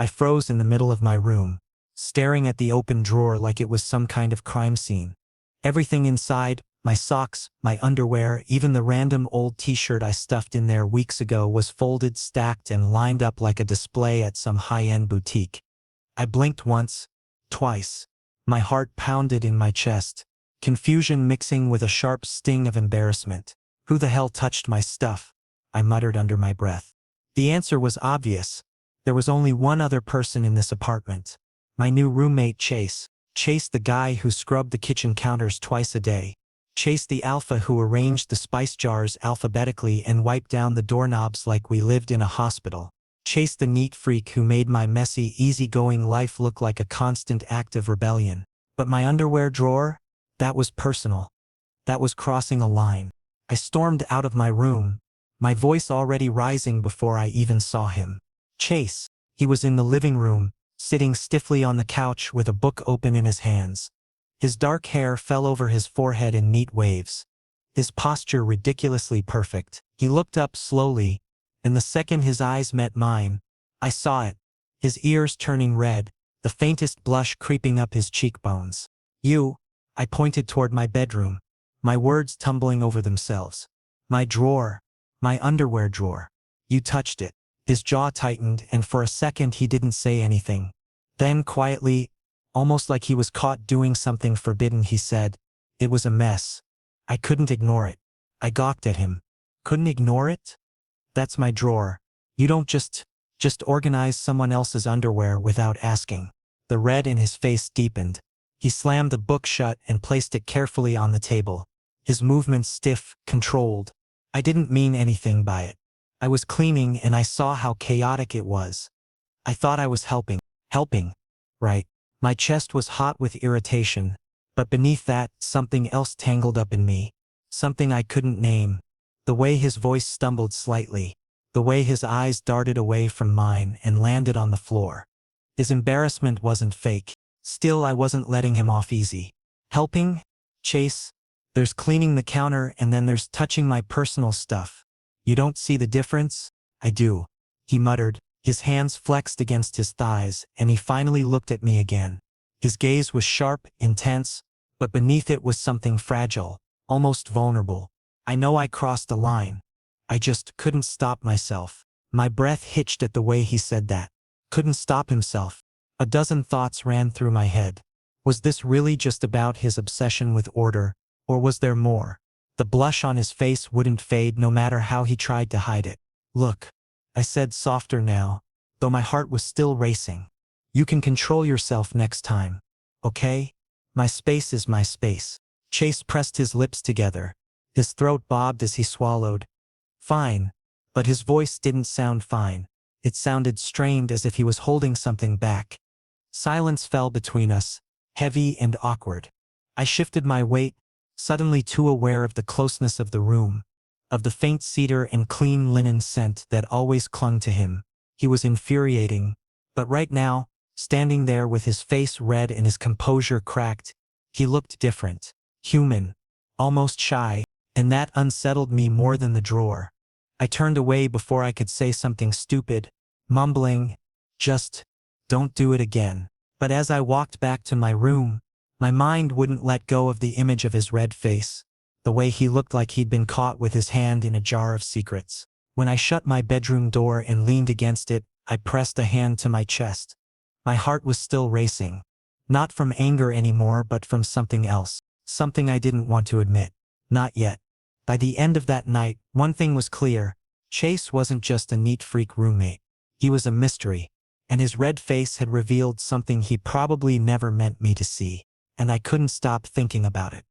I froze in the middle of my room, staring at the open drawer like it was some kind of crime scene. Everything inside, my socks, my underwear, even the random old t-shirt I stuffed in there weeks ago was folded, stacked, and lined up like a display at some high-end boutique. I blinked once, twice. My heart pounded in my chest, confusion mixing with a sharp sting of embarrassment. Who the hell touched my stuff? I muttered under my breath. The answer was obvious. There was only one other person in this apartment. My new roommate Chase. Chase, the guy who scrubbed the kitchen counters twice a day. Chase, the alpha who arranged the spice jars alphabetically and wiped down the doorknobs like we lived in a hospital. Chase, the neat freak who made my messy, easygoing life look like a constant act of rebellion. But my underwear drawer? That was personal. That was crossing a line. I stormed out of my room, my voice already rising before I even saw him. Chase. He was in the living room, sitting stiffly on the couch with a book open in his hands. His dark hair fell over his forehead in neat waves. His posture ridiculously perfect. He looked up slowly, and the second his eyes met mine, I saw it. His ears turning red, the faintest blush creeping up his cheekbones. You. I pointed toward my bedroom, my words tumbling over themselves. My drawer. My underwear drawer. You touched it. His jaw tightened, and for a second he didn't say anything. Then quietly, almost like he was caught doing something forbidden, he said, "It was a mess. I couldn't ignore it." I gawked at him. Couldn't ignore it? That's my drawer. You don't just organize someone else's underwear without asking. The red in his face deepened. He slammed the book shut and placed it carefully on the table. His movements stiff, controlled. I didn't mean anything by it. I was cleaning and I saw how chaotic it was. I thought I was helping. Helping. Right. My chest was hot with irritation, but beneath that, something else tangled up in me. Something I couldn't name. The way his voice stumbled slightly. The way his eyes darted away from mine and landed on the floor. His embarrassment wasn't fake. Still, I wasn't letting him off easy. Helping? Chase? There's cleaning the counter and then there's touching my personal stuff. You don't see the difference? I do. He muttered. His hands flexed against his thighs, and he finally looked at me again. His gaze was sharp, intense, but beneath it was something fragile, almost vulnerable. I know I crossed a line. I just couldn't stop myself. My breath hitched at the way he said that. Couldn't stop himself. A dozen thoughts ran through my head. Was this really just about his obsession with order, or was there more? The blush on his face wouldn't fade no matter how he tried to hide it. Look, I said softer now, though my heart was still racing. You can control yourself next time, okay? My space is my space. Chase pressed his lips together. His throat bobbed as he swallowed. Fine. But his voice didn't sound fine. It sounded strained, as if he was holding something back. Silence fell between us, heavy and awkward. I shifted my weight, suddenly too aware of the closeness of the room, of the faint cedar and clean linen scent that always clung to him. He was infuriating, but right now, standing there with his face red and his composure cracked, he looked different, human, almost shy, and that unsettled me more than the drawer. I turned away before I could say something stupid, mumbling, "Just don't do it again." But as I walked back to my room, my mind wouldn't let go of the image of his red face, the way he looked like he'd been caught with his hand in a jar of secrets. When I shut my bedroom door and leaned against it, I pressed a hand to my chest. My heart was still racing. Not from anger anymore, but from something else. Something I didn't want to admit. Not yet. By the end of that night, one thing was clear. Chase wasn't just a neat freak roommate. He was a mystery. And his red face had revealed something he probably never meant me to see. And I couldn't stop thinking about it.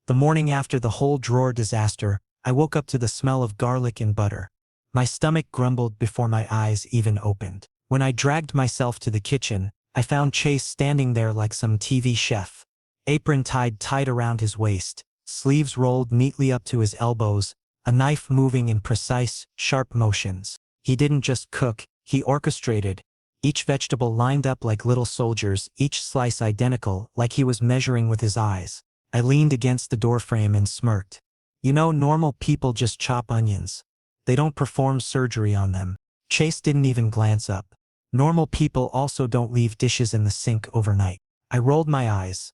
The morning after the whole drawer disaster, I woke up to the smell of garlic and butter. My stomach grumbled before my eyes even opened. When I dragged myself to the kitchen, I found Chase standing there like some TV chef. Apron tied tight around his waist, sleeves rolled neatly up to his elbows, a knife moving in precise, sharp motions. He didn't just cook, he orchestrated. Each vegetable lined up like little soldiers, each slice identical, like he was measuring with his eyes. I leaned against the doorframe and smirked. You know, normal people just chop onions. They don't perform surgery on them. Chase didn't even glance up. Normal people also don't leave dishes in the sink overnight. I rolled my eyes.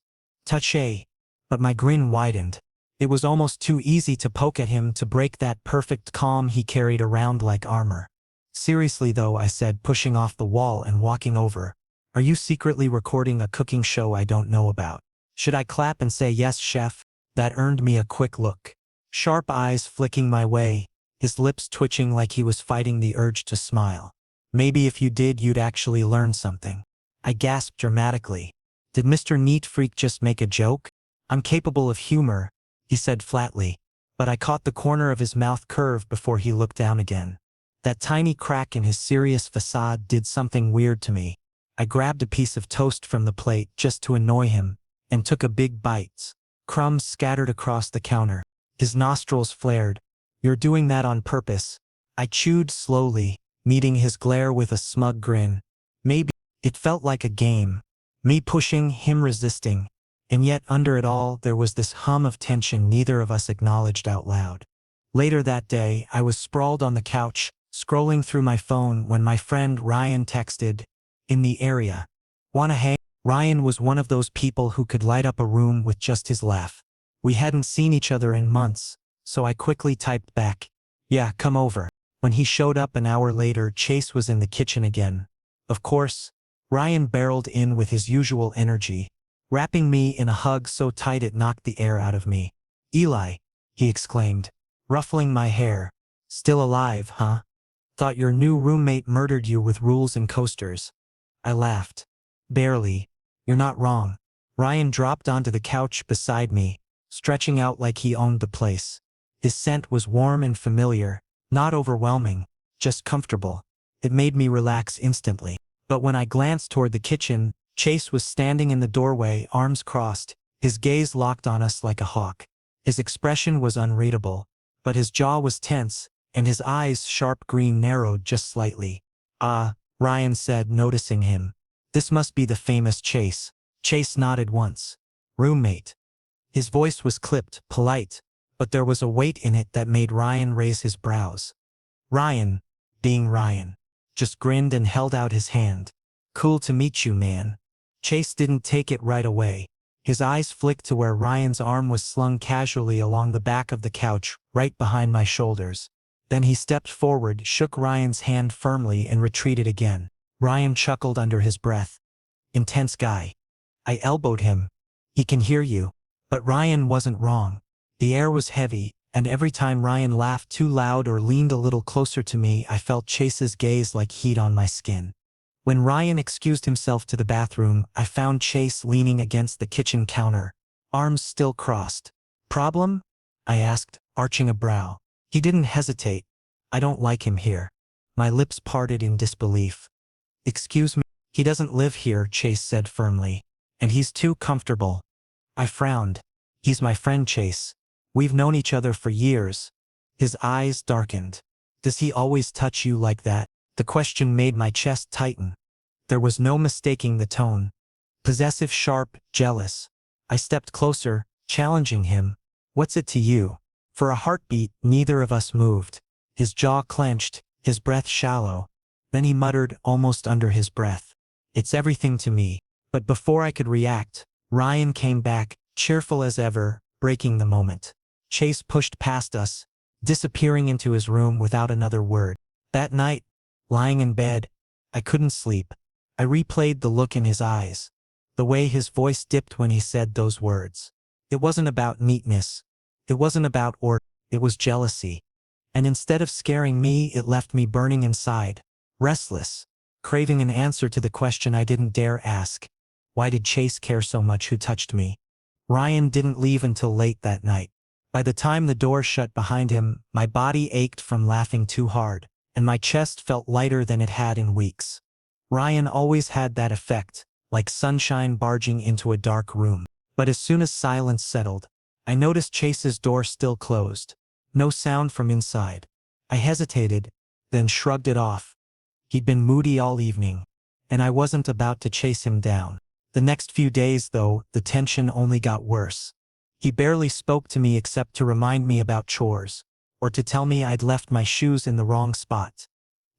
Touché. But my grin widened. It was almost too easy to poke at him to break that perfect calm he carried around like armor. Seriously though, I said, pushing off the wall and walking over. Are you secretly recording a cooking show I don't know about? Should I clap and say yes, chef? That earned me a quick look. Sharp eyes flicking my way, his lips twitching like he was fighting the urge to smile. Maybe if you did, you'd actually learn something. I gasped dramatically. Did Mr. Neat Freak just make a joke? I'm capable of humor, he said flatly, but I caught the corner of his mouth curve before he looked down again. That tiny crack in his serious facade did something weird to me. I grabbed a piece of toast from the plate just to annoy him, and took a big bite. Crumbs scattered across the counter. His nostrils flared. You're doing that on purpose. I chewed slowly, meeting his glare with a smug grin. Maybe. It felt like a game. Me pushing, him resisting. And yet under it all there was this hum of tension neither of us acknowledged out loud. Later that day, I was sprawled on the couch, scrolling through my phone when my friend Ryan texted, "In the area. Wanna hang?" Ryan was one of those people who could light up a room with just his laugh. We hadn't seen each other in months, so I quickly typed back, "Yeah, come over." When he showed up an hour later, Chase was in the kitchen again. Of course, Ryan barreled in with his usual energy, wrapping me in a hug so tight it knocked the air out of me. "Eli," he exclaimed, ruffling my hair. "Still alive, huh? Thought your new roommate murdered you with rules and coasters." I laughed. "Barely. You're not wrong." Ryan dropped onto the couch beside me, stretching out like he owned the place. His scent was warm and familiar, not overwhelming, just comfortable. It made me relax instantly. But when I glanced toward the kitchen, Chase was standing in the doorway, arms crossed, his gaze locked on us like a hawk. His expression was unreadable, but his jaw was tense, and his eyes, sharp green, narrowed just slightly. "Ah," Ryan said, noticing him. "This must be the famous Chase." Chase nodded once. "Roommate." His voice was clipped, polite, but there was a weight in it that made Ryan raise his brows. Ryan, being Ryan, just grinned and held out his hand. "Cool to meet you, man." Chase didn't take it right away. His eyes flicked to where Ryan's arm was slung casually along the back of the couch, right behind my shoulders. Then he stepped forward, shook Ryan's hand firmly and retreated again. Ryan chuckled under his breath. "Intense guy." I elbowed him. "He can hear you." But Ryan wasn't wrong. The air was heavy, and every time Ryan laughed too loud or leaned a little closer to me, I felt Chase's gaze like heat on my skin. When Ryan excused himself to the bathroom, I found Chase leaning against the kitchen counter, arms still crossed. "Problem?" I asked, arching a brow. He didn't hesitate. "I don't like him here." My lips parted in disbelief. "Excuse me?" "He doesn't live here," Chase said firmly. "And he's too comfortable." I frowned. "He's my friend, Chase. We've known each other for years." His eyes darkened. "Does he always touch you like that?" The question made my chest tighten. There was no mistaking the tone. Possessive, sharp, jealous. I stepped closer, challenging him. "What's it to you?" For a heartbeat, neither of us moved. His jaw clenched, his breath shallow. Then he muttered, almost under his breath, "It's everything to me." But before I could react, Ryan came back, cheerful as ever, breaking the moment. Chase pushed past us, disappearing into his room without another word. That night, lying in bed, I couldn't sleep. I replayed the look in his eyes, the way his voice dipped when he said those words. It wasn't about neatness. It wasn't about order. It was jealousy. And instead of scaring me, it left me burning inside, restless, craving an answer to the question I didn't dare ask. Why did Chase care so much who touched me? Ryan didn't leave until late that night. By the time the door shut behind him, my body ached from laughing too hard, and my chest felt lighter than it had in weeks. Ryan always had that effect, like sunshine barging into a dark room. But as soon as silence settled, I noticed Chase's door still closed. No sound from inside. I hesitated, then shrugged it off. He'd been moody all evening, and I wasn't about to chase him down. The next few days, though, the tension only got worse. He barely spoke to me except to remind me about chores, or to tell me I'd left my shoes in the wrong spot.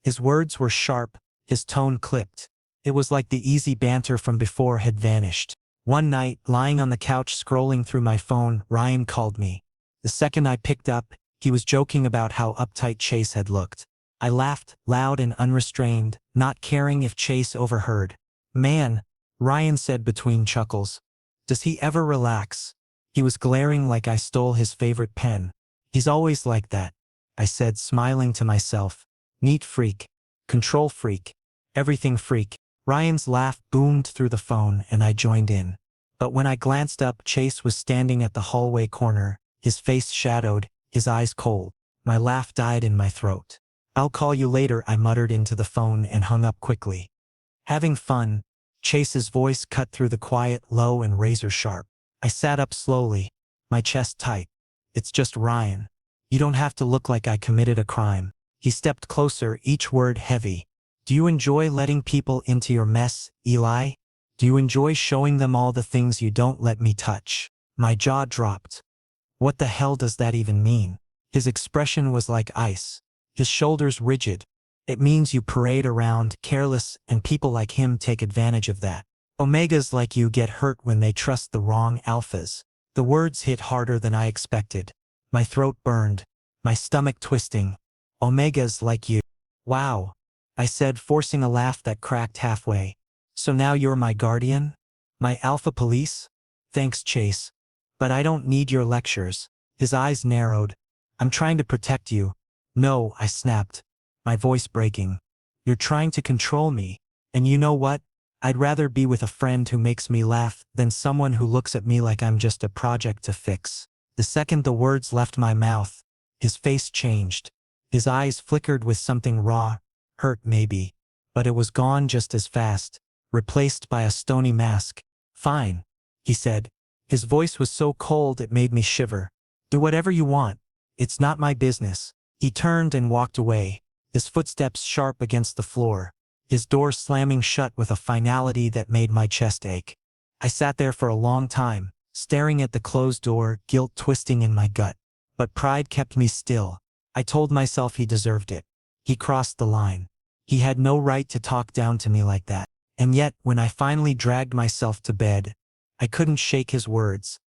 His words were sharp, His tone clipped. It was like the easy banter from before had vanished. One night, lying on the couch scrolling through my phone, Ryan called me. The second I picked up, he was joking about how uptight Chase had looked. I laughed, loud and unrestrained, not caring if Chase overheard. "Man," Ryan said between chuckles. "Does he ever relax?" He was glaring like I stole his favorite pen. "He's always like that," I said, smiling to myself. "Neat freak. Control freak. Everything freak." Ryan's laugh boomed through the phone and I joined in. But when I glanced up, Chase was standing at the hallway corner, his face shadowed, his eyes cold. My laugh died in my throat. "I'll call you later," I muttered into the phone and hung up quickly. "Having fun?" Chase's voice cut through the quiet, low and razor sharp. I sat up slowly, my chest tight. "It's just Ryan. You don't have to look like I committed a crime." He stepped closer, each word heavy. "Do you enjoy letting people into your mess, Eli? Do you enjoy showing them all the things you don't let me touch?" My jaw dropped. What the hell does that even mean? His expression was like ice, his shoulders rigid. "It means you parade around, careless, and people like him take advantage of that. Omegas like you get hurt when they trust the wrong alphas." The words hit harder than I expected. My throat burned, my stomach twisting. "Omegas like you. Wow," I said, forcing a laugh that cracked halfway. "So now you're my guardian? My alpha police? Thanks, Chase. But I don't need your lectures." His eyes narrowed. "I'm trying to protect you." "No," I snapped, my voice breaking. "You're trying to control me. And you know what? I'd rather be with a friend who makes me laugh than someone who looks at me like I'm just a project to fix." The second the words left my mouth, his face changed. His eyes flickered with something raw, hurt maybe, but it was gone just as fast, replaced by a stony mask. "Fine," he said. His voice was so cold it made me shiver. "Do whatever you want. It's not my business." He turned and walked away, his footsteps sharp against the floor, his door slamming shut with a finality that made my chest ache. I sat there for a long time, staring at the closed door, guilt twisting in my gut. But pride kept me still. I told myself he deserved it. He crossed the line. He had no right to talk down to me like that. And yet, when I finally dragged myself to bed, I couldn't shake his words.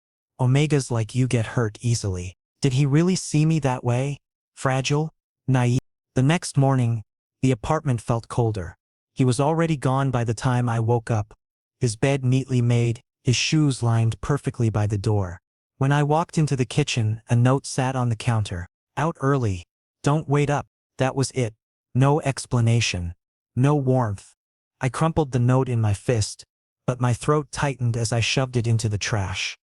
"Omegas like you get hurt easily." Did he really see me that way? Fragile? Naive? The next morning, the apartment felt colder. He was already gone by the time I woke up, his bed neatly made, his shoes lined perfectly by the door. When I walked into the kitchen, a note sat on the counter. "Out early. Don't wait up." That was it. No explanation. No warmth. I crumpled the note in my fist, but my throat tightened as I shoved it into the trash.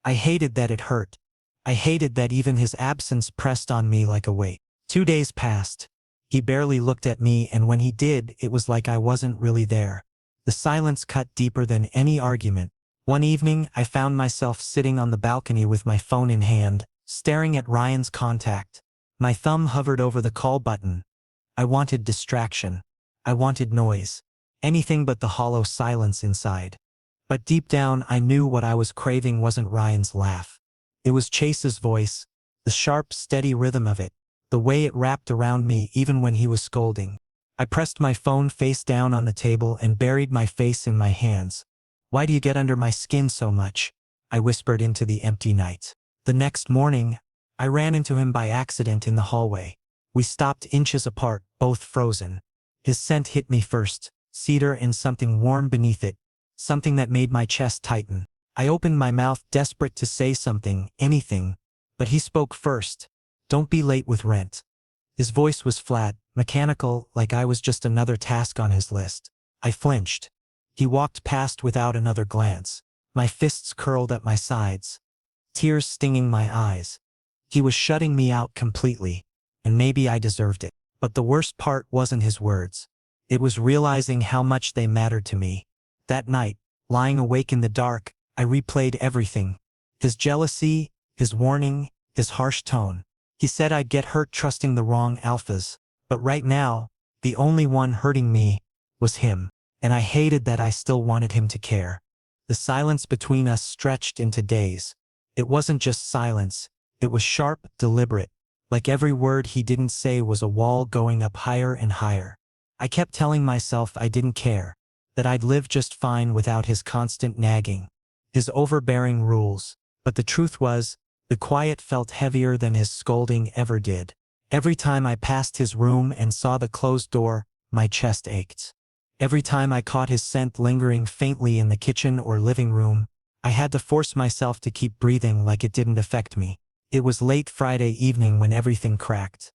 I hated that it hurt. I hated that even his absence pressed on me like a weight. 2 days passed. He barely looked at me, and when he did, it was like I wasn't really there. The silence cut deeper than any argument. One evening, I found myself sitting on the balcony with my phone in hand, staring at Ryan's contact. My thumb hovered over the call button. I wanted distraction. I wanted noise. Anything but the hollow silence inside. But deep down, I knew what I was craving wasn't Ryan's laugh. It was Chase's voice, the sharp, steady rhythm of it, the way it wrapped around me even when he was scolding. I pressed my phone face down on the table and buried my face in my hands. "Why do you get under my skin so much?" I whispered into the empty night. The next morning, I ran into him by accident in the hallway. We stopped inches apart, both frozen. His scent hit me first, cedar and something warm beneath it, something that made my chest tighten. I opened my mouth, desperate to say something, anything, but he spoke first. "Don't be late with rent." His voice was flat, mechanical, like I was just another task on his list. I flinched. He walked past without another glance. My fists curled at my sides, tears stinging my eyes. He was shutting me out completely, and maybe I deserved it. But the worst part wasn't his words. It was realizing how much they mattered to me. That night, lying awake in the dark, I replayed everything. His jealousy, his warning, his harsh tone. He said I'd get hurt trusting the wrong alphas. But right now, the only one hurting me was him. And I hated that I still wanted him to care. The silence between us stretched into days. It wasn't just silence. It was sharp, deliberate. Like every word he didn't say was a wall going up higher and higher. I kept telling myself I didn't care, that I'd live just fine without his constant nagging, his overbearing rules. But the truth was, the quiet felt heavier than his scolding ever did. Every time I passed his room and saw the closed door, my chest ached. Every time I caught his scent lingering faintly in the kitchen or living room, I had to force myself to keep breathing like it didn't affect me. It was late Friday evening when everything cracked.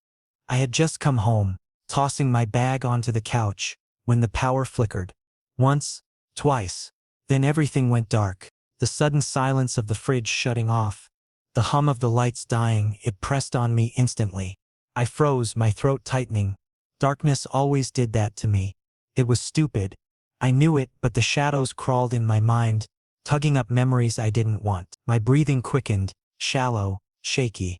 I had just come home, tossing my bag onto the couch, when the power flickered. Once, twice. Then everything went dark. The sudden silence of the fridge shutting off. The hum of the lights dying, it pressed on me instantly. I froze, my throat tightening. Darkness always did that to me. It was stupid. I knew it, but the shadows crawled in my mind, tugging up memories I didn't want. My breathing quickened, shallow, shaky.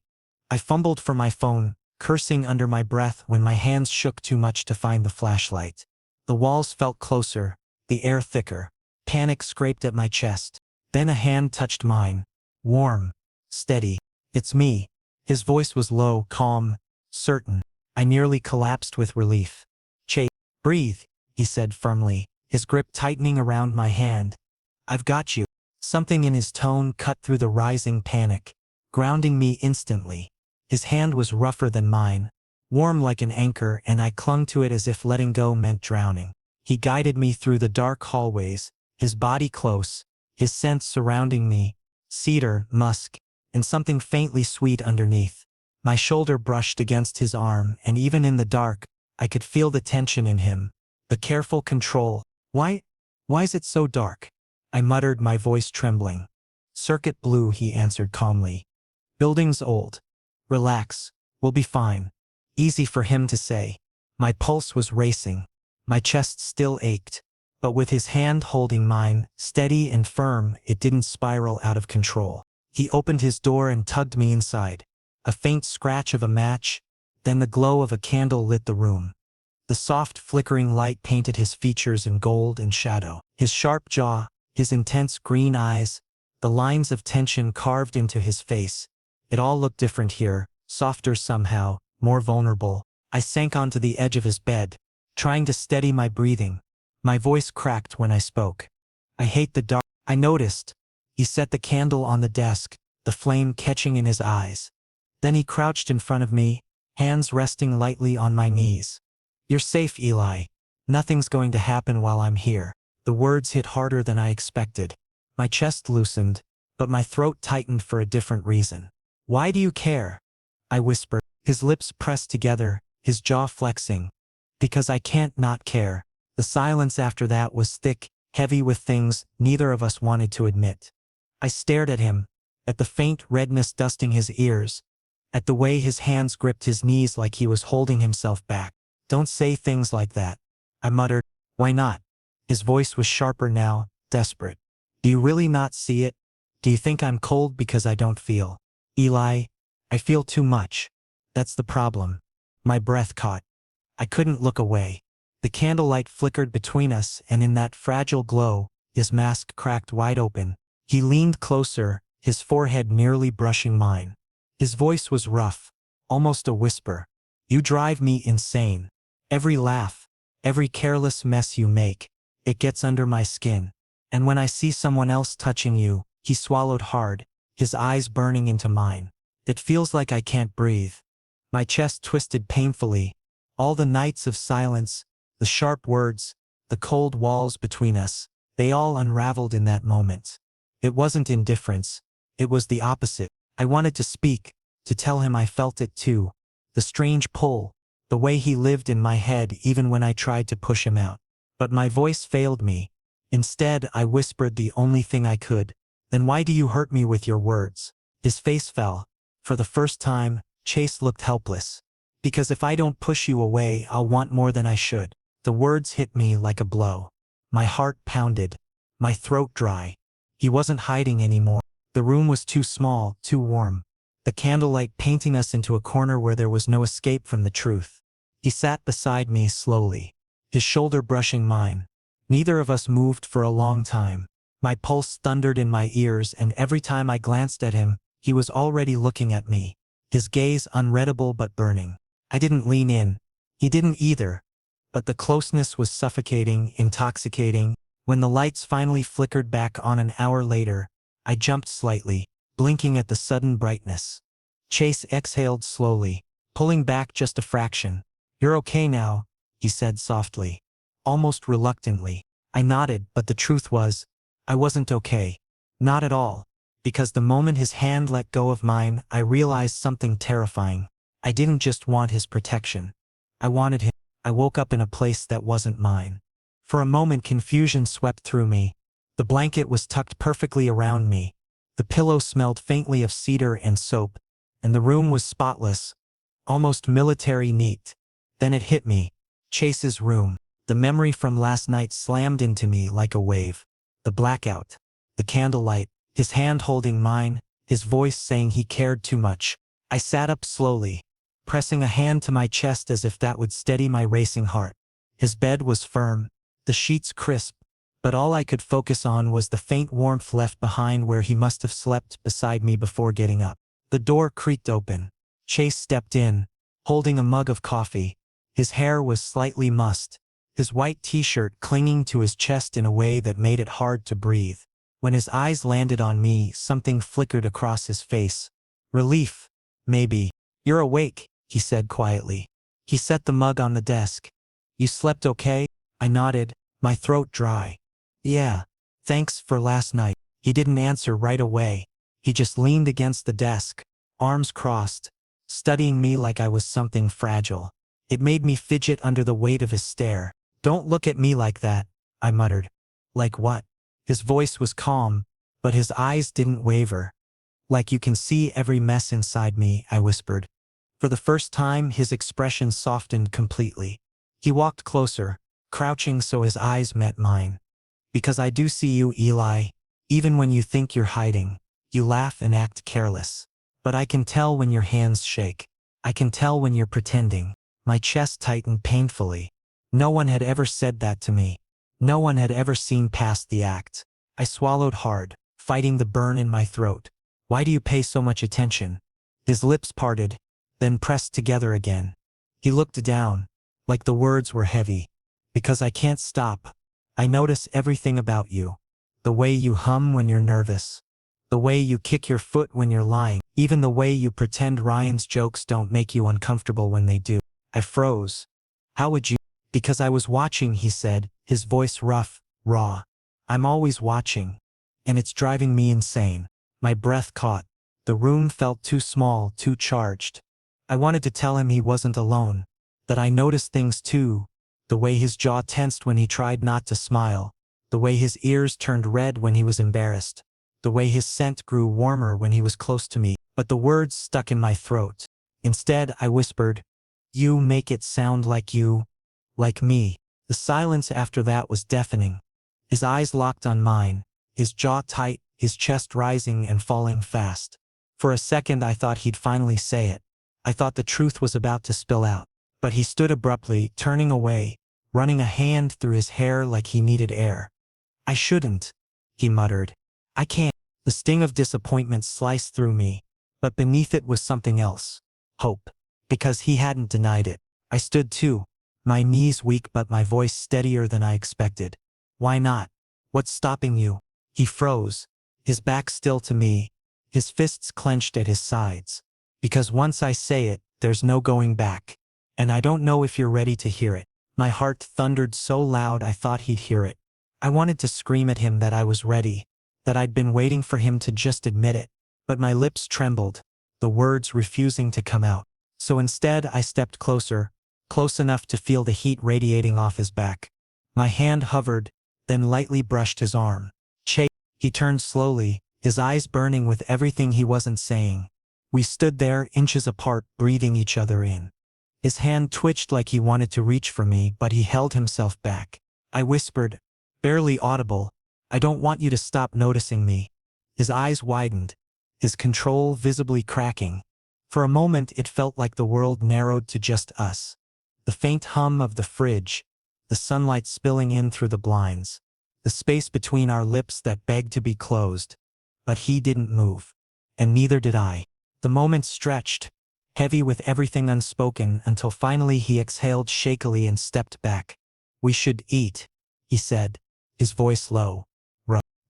I fumbled for my phone, cursing under my breath when my hands shook too much to find the flashlight. The walls felt closer, the air thicker. Panic scraped at my chest. Then a hand touched mine. Warm, steady. "It's me." His voice was low, calm, certain. I nearly collapsed with relief. "Chase, breathe," he said firmly, his grip tightening around my hand. "I've got you." Something in his tone cut through the rising panic, grounding me instantly. His hand was rougher than mine, warm like an anchor, and I clung to it as if letting go meant drowning. He guided me through the dark hallways, his body close, his scent surrounding me, cedar, musk, and something faintly sweet underneath. My shoulder brushed against his arm, and even in the dark, I could feel the tension in him, the careful control. Why is it so dark?" I muttered, my voice trembling. "Circuit blue," he answered calmly. "Building's old. Relax, we'll be fine." Easy for him to say. My pulse was racing. My chest still ached. But with his hand holding mine, steady and firm, it didn't spiral out of control. He opened his door and tugged me inside. A faint scratch of a match, then the glow of a candle lit the room. The soft flickering light painted his features in gold and shadow. His sharp jaw, his intense green eyes, the lines of tension carved into his face. It all looked different here, softer somehow, more vulnerable. I sank onto the edge of his bed, trying to steady my breathing. My voice cracked when I spoke. "I hate the dark." I noticed. He set the candle on the desk, the flame catching in his eyes. Then he crouched in front of me, hands resting lightly on my knees. "You're safe, Eli. Nothing's going to happen while I'm here." The words hit harder than I expected. My chest loosened, but my throat tightened for a different reason. "Why do you care?" I whispered. His lips pressed together, his jaw flexing. "Because I can't not care." The silence after that was thick, heavy with things neither of us wanted to admit. I stared at him, at the faint redness dusting his ears, at the way his hands gripped his knees like he was holding himself back. "Don't say things like that," I muttered. "Why not?" His voice was sharper now, desperate. "Do you really not see it? Do you think I'm cold because I don't feel?" "Eli, I feel too much. That's the problem." My breath caught. I couldn't look away. The candlelight flickered between us, and in that fragile glow, his mask cracked wide open. He leaned closer, his forehead nearly brushing mine. His voice was rough, almost a whisper. "You drive me insane. Every laugh, every careless mess you make, it gets under my skin. And when I see someone else touching you," he swallowed hard, his eyes burning into mine. "It feels like I can't breathe." My chest twisted painfully. All the nights of silence, the sharp words, the cold walls between us, they all unraveled in that moment. It wasn't indifference. It was the opposite. I wanted to speak, to tell him I felt it too. The strange pull, the way he lived in my head even when I tried to push him out. But my voice failed me. Instead, I whispered the only thing I could. "Then why do you hurt me with your words?" His face fell. For the first time, Chase looked helpless. "Because if I don't push you away, I'll want more than I should." The words hit me like a blow. My heart pounded, my throat dry. He wasn't hiding anymore. The room was too small, too warm. The candlelight painting us into a corner where there was no escape from the truth. He sat beside me slowly, his shoulder brushing mine. Neither of us moved for a long time. My pulse thundered in my ears, and every time I glanced at him, he was already looking at me, his gaze unreadable but burning. I didn't lean in. He didn't either. but the closeness was suffocating, intoxicating. When the lights finally flickered back on an hour later, I jumped slightly, blinking at the sudden brightness. Chase exhaled slowly, pulling back just a fraction. "You're okay now," he said softly, almost reluctantly. I nodded, but the truth was, I wasn't okay. Not at all. Because the moment his hand let go of mine, I realized something terrifying. I didn't just want his protection. I wanted him. I woke up in a place that wasn't mine. For a moment confusion swept through me. The blanket was tucked perfectly around me. The pillow smelled faintly of cedar and soap, and the room was spotless, almost military neat. Then it hit me. Chase's room. The memory from last night slammed into me like a wave. The blackout. The candlelight. His hand holding mine. His voice saying he cared too much. I sat up slowly, pressing a hand to my chest as if that would steady my racing heart. His bed was firm, the sheets crisp, but all I could focus on was the faint warmth left behind where he must have slept beside me before getting up. The door creaked open. Chase stepped in, holding a mug of coffee. His hair was slightly mussed, his white t-shirt clinging to his chest in a way that made it hard to breathe. When his eyes landed on me, something flickered across his face. Relief, maybe. "You're awake," he said quietly. He set the mug on the desk. "You slept okay?" I nodded, my throat dry. "Yeah. Thanks for last night." He didn't answer right away. He just leaned against the desk, arms crossed, studying me like I was something fragile. It made me fidget under the weight of his stare. "Don't look at me like that," I muttered. "Like what?" His voice was calm, but his eyes didn't waver. "Like you can see every mess inside me," I whispered. For the first time, his expression softened completely. He walked closer, crouching so his eyes met mine. "Because I do see you, Eli. Even when you think you're hiding, you laugh and act careless. But I can tell when your hands shake. I can tell when you're pretending." My chest tightened painfully. No one had ever said that to me. No one had ever seen past the act. I swallowed hard, fighting the burn in my throat. "Why do you pay so much attention?" His lips parted, then pressed together again. He looked down, like the words were heavy. "Because I can't stop. I notice everything about you. The way you hum when you're nervous. The way you kick your foot when you're lying. Even the way you pretend Ryan's jokes don't make you uncomfortable when they do." I froze. "How would you?" "Because I was watching," he said, his voice rough, raw. "I'm always watching. And it's driving me insane." My breath caught. The room felt too small, too charged. I wanted to tell him he wasn't alone, that I noticed things too. The way his jaw tensed when he tried not to smile. The way his ears turned red when he was embarrassed. The way his scent grew warmer when he was close to me. But the words stuck in my throat. Instead, I whispered, "You make it sound like you, like me." The silence after that was deafening. His eyes locked on mine, his jaw tight, his chest rising and falling fast. For a second I thought he'd finally say it. I thought the truth was about to spill out. But he stood abruptly, turning away, running a hand through his hair like he needed air. "I shouldn't," he muttered. "I can't." The sting of disappointment sliced through me, but beneath it was something else. Hope. Because he hadn't denied it. I stood too, my knees weak but my voice steadier than I expected. "Why not? What's stopping you?" He froze, his back still to me, his fists clenched at his sides. "Because once I say it, there's no going back. And I don't know if you're ready to hear it." My heart thundered so loud I thought he'd hear it. I wanted to scream at him that I was ready, that I'd been waiting for him to just admit it. But my lips trembled, the words refusing to come out. So instead I stepped closer, close enough to feel the heat radiating off his back. My hand hovered, then lightly brushed his arm. "Chase." He turned slowly, his eyes burning with everything he wasn't saying. We stood there, inches apart, breathing each other in. His hand twitched like he wanted to reach for me, but he held himself back. I whispered, barely audible, "I don't want you to stop noticing me." His eyes widened, his control visibly cracking. For a moment it felt like the world narrowed to just us. The faint hum of the fridge, the sunlight spilling in through the blinds, the space between our lips that begged to be closed. But he didn't move. And neither did I. The moment stretched, heavy with everything unspoken until finally he exhaled shakily and stepped back. "We should eat," he said, his voice low.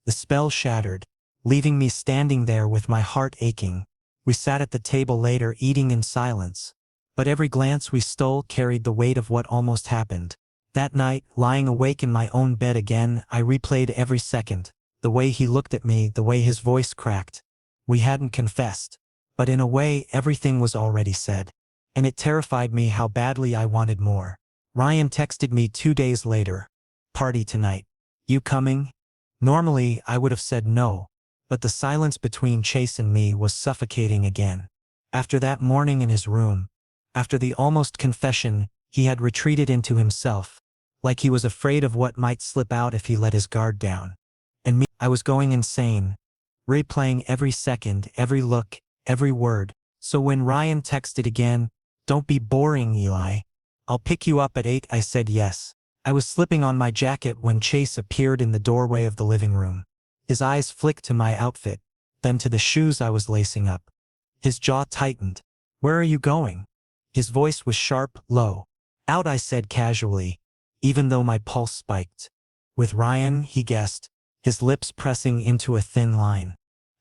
The spell shattered, leaving me standing there with my heart aching. We sat at the table later eating in silence. But every glance we stole carried the weight of what almost happened. That night, lying awake in my own bed again, I replayed every second. The way he looked at me, the way his voice cracked. We hadn't confessed. But in a way, everything was already said. And it terrified me how badly I wanted more. Ryan texted me 2 days later. "Party tonight. You coming?" Normally, I would have said no. But the silence between Chase and me was suffocating again. After that morning in his room, after the almost confession, he had retreated into himself, like he was afraid of what might slip out if he let his guard down. And me, I was going insane, replaying every second, every look, every word. So when Ryan texted again, "Don't be boring, Eli. I'll pick you up at 8, I said yes. I was slipping on my jacket when Chase appeared in the doorway of the living room. His eyes flicked to my outfit, then to the shoes I was lacing up. His jaw tightened. "Where are you going?" His voice was sharp, low. "Out," I said casually, even though my pulse spiked. "With Ryan," he guessed, his lips pressing into a thin line.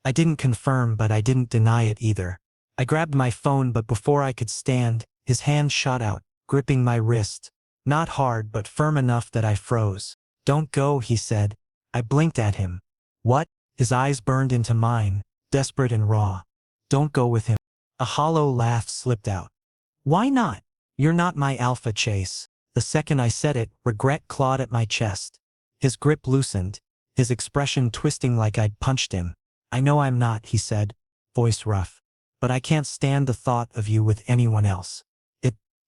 I didn't confirm, but I didn't deny it either. I grabbed my phone, but before I could stand, his hand shot out, gripping my wrist. Not hard, but firm enough that I froze. "Don't go," he said. I blinked at him. "What?" His eyes burned into mine, desperate and raw. "Don't go with him." A hollow laugh slipped out. "Why not? You're not my alpha, Chase." The second I said it, regret clawed at my chest. His grip loosened, his expression twisting like I'd punched him. "I know I'm not," he said, voice rough. "But I can't stand the thought of you with anyone else."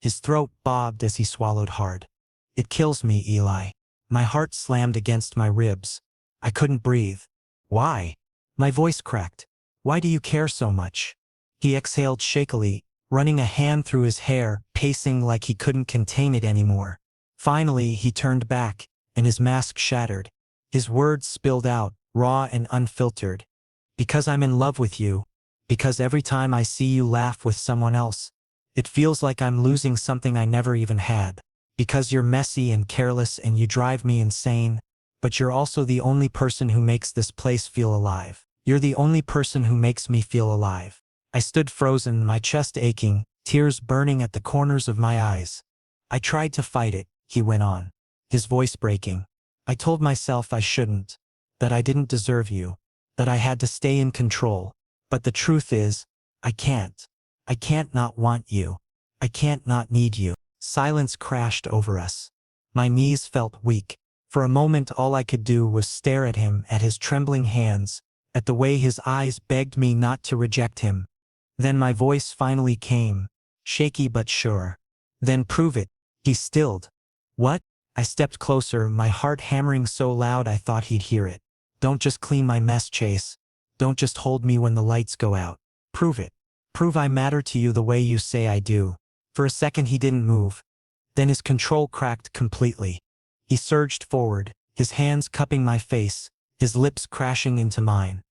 His throat bobbed as he swallowed hard. "It kills me, Eli." My heart slammed against my ribs. I couldn't breathe. "Why?" My voice cracked. "Why do you care so much?" He exhaled shakily, running a hand through his hair, pacing like he couldn't contain it anymore. Finally, he turned back, and his mask shattered. His words spilled out, raw and unfiltered. "Because I'm in love with you. Because every time I see you laugh with someone else, it feels like I'm losing something I never even had. Because you're messy and careless and you drive me insane. But you're also the only person who makes this place feel alive. You're the only person who makes me feel alive." I stood frozen, my chest aching, tears burning at the corners of my eyes. "I tried to fight it," he went on, his voice breaking. "I told myself I shouldn't, that I didn't deserve you, that I had to stay in control. But the truth is, I can't. I can't not want you. I can't not need you." Silence crashed over us. My knees felt weak. For a moment all I could do was stare at him, at his trembling hands, at the way his eyes begged me not to reject him. Then my voice finally came, shaky but sure. "Then prove it." He stilled. "What?" I stepped closer, my heart hammering so loud I thought he'd hear it. "Don't just clean my mess, Chase. Don't just hold me when the lights go out. Prove it. Prove I matter to you the way you say I do." For a second he didn't move. Then his control cracked completely. He surged forward, his hands cupping my face, his lips crashing into mine.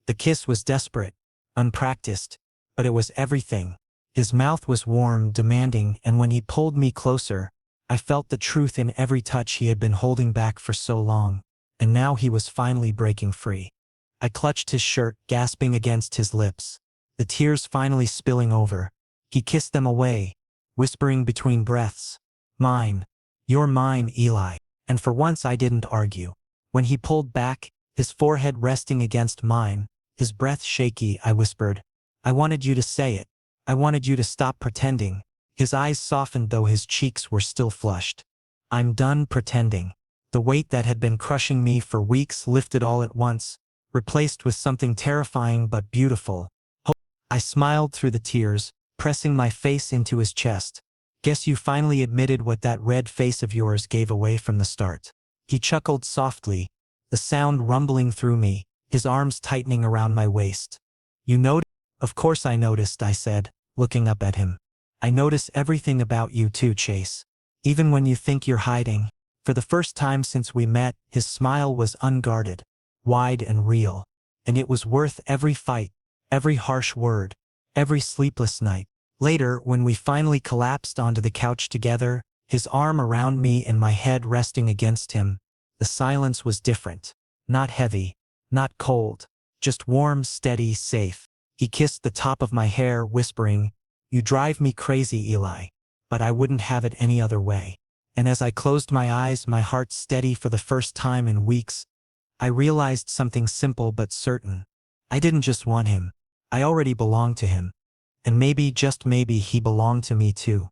The kiss was desperate, unpracticed, but it was everything. His mouth was warm, demanding, and when he pulled me closer, I felt the truth in every touch he had been holding back for so long. And now he was finally breaking free. I clutched his shirt, gasping against his lips. The tears finally spilling over. He kissed them away, whispering between breaths, "Mine. You're mine, Eli." And for once I didn't argue. When he pulled back, his forehead resting against mine, his breath shaky, I whispered, "I wanted you to say it. I wanted you to stop pretending." His eyes softened though his cheeks were still flushed. "I'm done pretending." The weight that had been crushing me for weeks lifted all at once, replaced with something terrifying but beautiful. I smiled through the tears, pressing my face into his chest. "Guess you finally admitted what that red face of yours gave away from the start." He chuckled softly, the sound rumbling through me, his arms tightening around my waist. "You noticed?" "Of course I noticed," I said, looking up at him. "I notice everything about you too, Chase. Even when you think you're hiding." For the first time since we met, his smile was unguarded, wide and real. And it was worth every fight, every harsh word, every sleepless night. Later, when we finally collapsed onto the couch together, his arm around me and my head resting against him, the silence was different. Not heavy, not cold, just warm, steady, safe. He kissed the top of my hair, whispering, "You drive me crazy, Eli. But I wouldn't have it any other way." And as I closed my eyes, my heart steady for the first time in weeks, I realized something simple but certain. I didn't just want him. I already belonged to him. And maybe, just maybe, he belonged to me too.